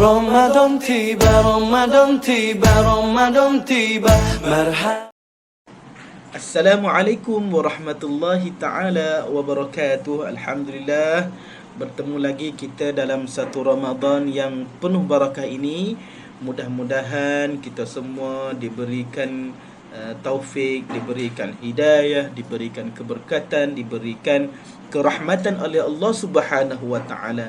رمضان tiba, Ramadan tiba, Ramadan tiba. Marhaba. Assalamualaikum warahmatullahi ta'ala wabarakatuh. Alhamdulillah, bertemu lagi kita dalam satu Ramadan yang penuh barakah ini. Mudah-mudahan kita semua diberikan taufik, diberikan hidayah, diberikan keberkatan, diberikan kerahmatan oleh Allah Subhanahu wa taala.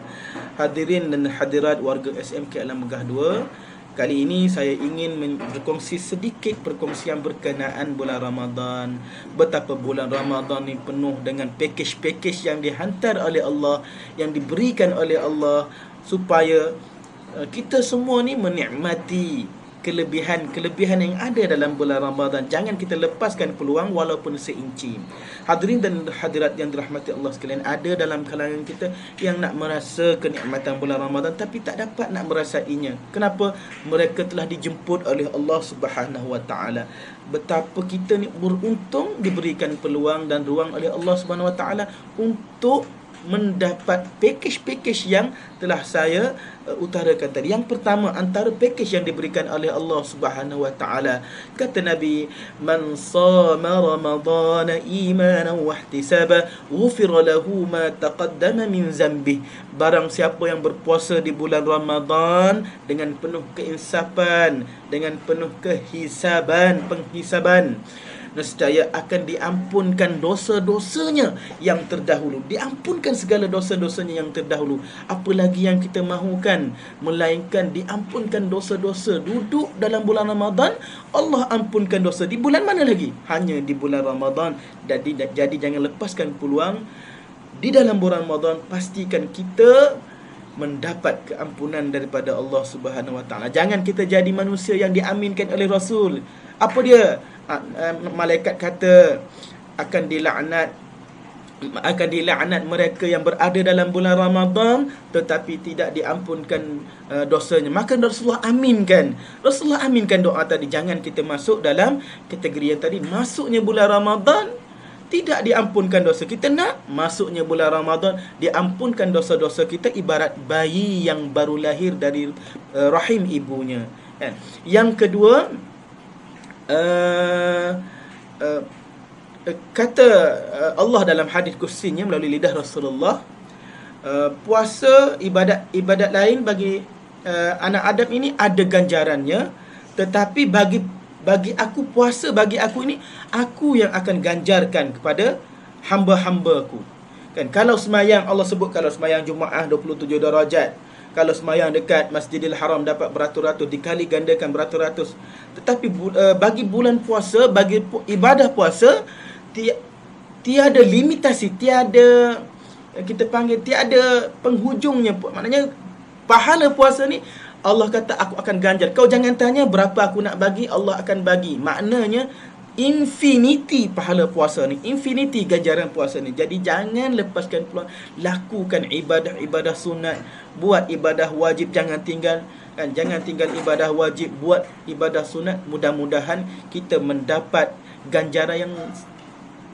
Hadirin dan hadirat warga SMK Alam Megah 2, kali ini saya ingin berkongsi sedikit perkongsian berkenaan bulan Ramadan. Betapa bulan Ramadan ni penuh dengan pakej-pakej yang dihantar oleh Allah, yang diberikan oleh Allah, supaya kita semua ni menikmati kelebihan-kelebihan yang ada dalam bulan Ramadan. Jangan kita lepaskan peluang walaupun seinci. Hadirin dan hadirat yang dirahmati Allah sekalian, ada dalam kalangan kita yang nak merasa kenikmatan bulan Ramadan tapi tak dapat nak merasainya. Kenapa? Mereka telah dijemput oleh Allah Subhanahu wa taala. Betapa kita ni beruntung diberikan peluang dan ruang oleh Allah Subhanahu wa taala untuk mendapat pakej-pakej yang telah saya utarakan tadi. Yang pertama, antara pakej yang diberikan oleh Allah Subhanahu wa taala, kata Nabi, man shama ramadhana imanan wa ihtisaba ghufira lahu ma taqaddama min zambi. Barang siapa yang berpuasa di bulan Ramadan dengan penuh keinsapan, dengan penuh penghisaban, nescaya akan diampunkan dosa-dosanya yang terdahulu. Diampunkan segala dosa-dosanya yang terdahulu. Apa lagi yang kita mahukan melainkan diampunkan dosa-dosa. Duduk dalam bulan Ramadan, Allah ampunkan dosa. Di bulan mana lagi? Hanya di bulan Ramadan. Jadi jangan lepaskan peluang. Di dalam bulan Ramadan, pastikan kita mendapat keampunan daripada Allah Subhanahu wa taala. Jangan kita jadi manusia yang diaminkan oleh Rasul. Apa dia? Malaikat kata akan dilaknat mereka yang berada dalam bulan Ramadan tetapi tidak diampunkan dosanya. Maka Rasulullah aminkan doa tadi. Jangan kita masuk dalam kategori yang tadi, masuknya bulan Ramadan tidak diampunkan dosa. Kita nak masuknya bulan Ramadan diampunkan dosa-dosa kita, ibarat bayi yang baru lahir dari rahim ibunya. Yang kedua, kata Allah dalam hadis kursinya melalui lidah Rasulullah, puasa ibadat lain bagi anak Adam ini ada ganjarannya, tetapi bagi aku, puasa bagi aku ini, aku yang akan ganjarkan kepada hamba-hambaku. Kan, kalau semayang, Allah sebut kalau semayang Jumaat 27 darajat. Kalau semayang dekat Masjidil Haram dapat beratus-ratus, dikali gandakan beratus-ratus. Tetapi bagi bulan puasa, bagi ibadah puasa, tiada limitasi, tiada, kita panggil, tiada penghujungnya. Maknanya pahala puasa ni Allah kata aku akan ganjar. Kau jangan tanya berapa aku nak bagi, Allah akan bagi. Maknanya infinity pahala puasa ni, infinity ganjaran puasa ni. Jadi jangan lepaskan peluang. Lakukan ibadah sunat, buat ibadah wajib, jangan tinggal kan, jangan tinggal ibadah wajib, buat ibadah sunat. Mudah-mudahan kita mendapat ganjaran yang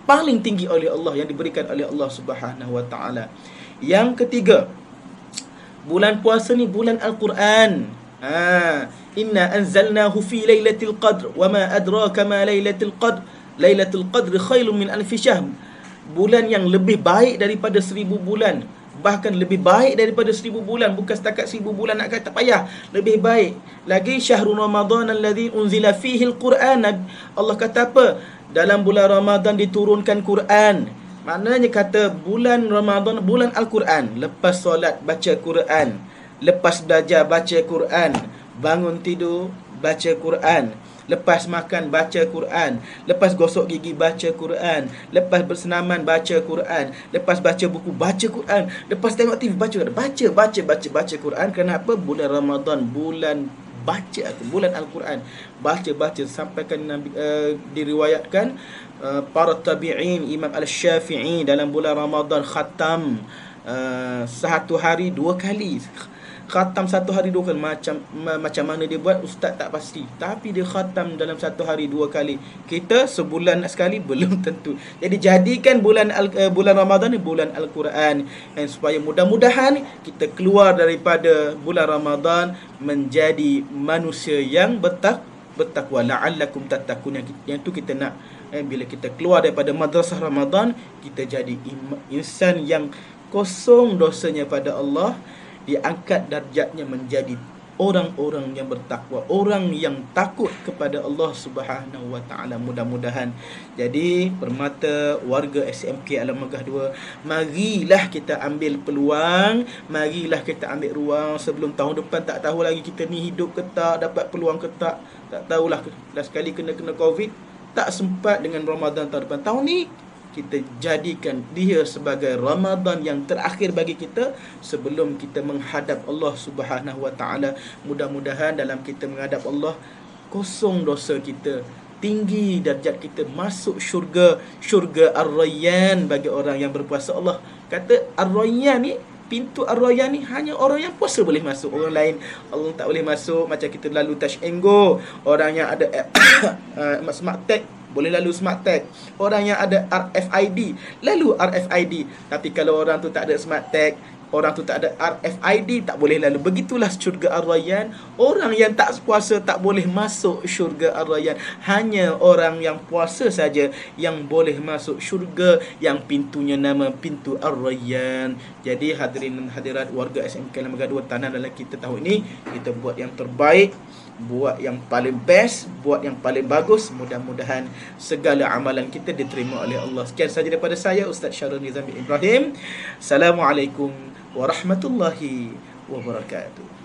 paling tinggi oleh Allah, yang diberikan oleh Allah Subhanahu wa taala. Yang ketiga, bulan puasa ni bulan Al-Quran. Inna anzalnahu fi lailatul qadr wa ma adraka ma lailatul qadr. Lailatul qadr khairun min alfi syahr. Bulan yang lebih baik daripada 1000 bulan. Bahkan lebih baik daripada 1000 bulan. Bukan setakat 1000 bulan nak kata, tak payah. Lebih baik lagi. Syahrul Ramadan alladhi unzila fihi al-Quran. Allah kata apa? Dalam bulan Ramadan diturunkan Quran. Maknanya kata bulan Ramadan, bulan Al-Quran. Lepas solat baca Quran, lepas belajar baca Quran, bangun tidur baca Quran, lepas makan baca Quran, lepas gosok gigi baca Quran, lepas bersenaman baca Quran, lepas baca buku baca Quran, lepas tengok TV baca Quran. Kenapa? Bulan Ramadan bulan baca, bulan Al-Quran. Baca sampaikan Nabi, diriwayatkan para tabi'in, Imam Al-Syafi'i dalam bulan Ramadan khatam satu hari 2 kali khatam satu hari dua kali. Macam mana dia buat, ustaz tak pasti. Tapi dia khatam dalam satu hari dua kali. Kita sebulan sekali belum tentu. Jadi jadikan bulan Ramadan ni bulan Al-Quran. Dan supaya mudah-mudahan kita keluar daripada bulan Ramadan menjadi manusia yang bertakwa. La'allakum tattaqun. Yang tu kita nak. Bila kita keluar daripada madrasah Ramadan, kita jadi insan yang kosong dosanya pada Allah, diangkat darjatnya menjadi orang-orang yang bertakwa, orang yang takut kepada Allah Subhanahu wa taala. Mudah-mudahan. Jadi permata warga SMK Alam Megah 2, marilah kita ambil peluang, marilah kita ambil ruang sebelum tahun depan. Tak tahu lagi kita ni hidup ke tak, dapat peluang ke tak tahulah. Last sekali kena Covid, tak sempat dengan Ramadan tahun depan. Tahun ni kita jadikan dia sebagai Ramadan yang terakhir bagi kita sebelum kita menghadap Allah Subhanahu wa taala. Mudah-mudahan dalam kita menghadap Allah, kosong dosa kita, tinggi darjat kita, masuk syurga Ar-Rayyan bagi orang yang berpuasa. Allah kata Ar-Rayyan ni, pintu Ar-Rayyan ni hanya orang yang puasa boleh masuk. Orang lain Allah tak boleh masuk. Macam kita lalu Touch and Go, orang yang ada Smart Tag boleh lalu Smart Tag. Orang yang ada RFID lalu RFID. Tapi kalau orang tu tak ada Smart Tag, orang tu tak ada RFID, tak boleh lalu. Begitulah syurga Ar-Rayyan. Orang yang tak puasa tak boleh masuk syurga Ar-Rayyan. Hanya orang yang puasa saja yang boleh masuk syurga yang pintunya nama pintu Ar-Rayyan. Jadi hadirin dan hadirat warga SMK Alam Megah 2, tanah dalam kita tahun ini, kita buat yang terbaik, buat yang paling best, buat yang paling bagus. Mudah-mudahan segala amalan kita diterima oleh Allah. Sekian sahaja daripada saya, Ustaz Syarul Nizam bin Ibrahim. Assalamualaikum warahmatullahi wabarakatuh.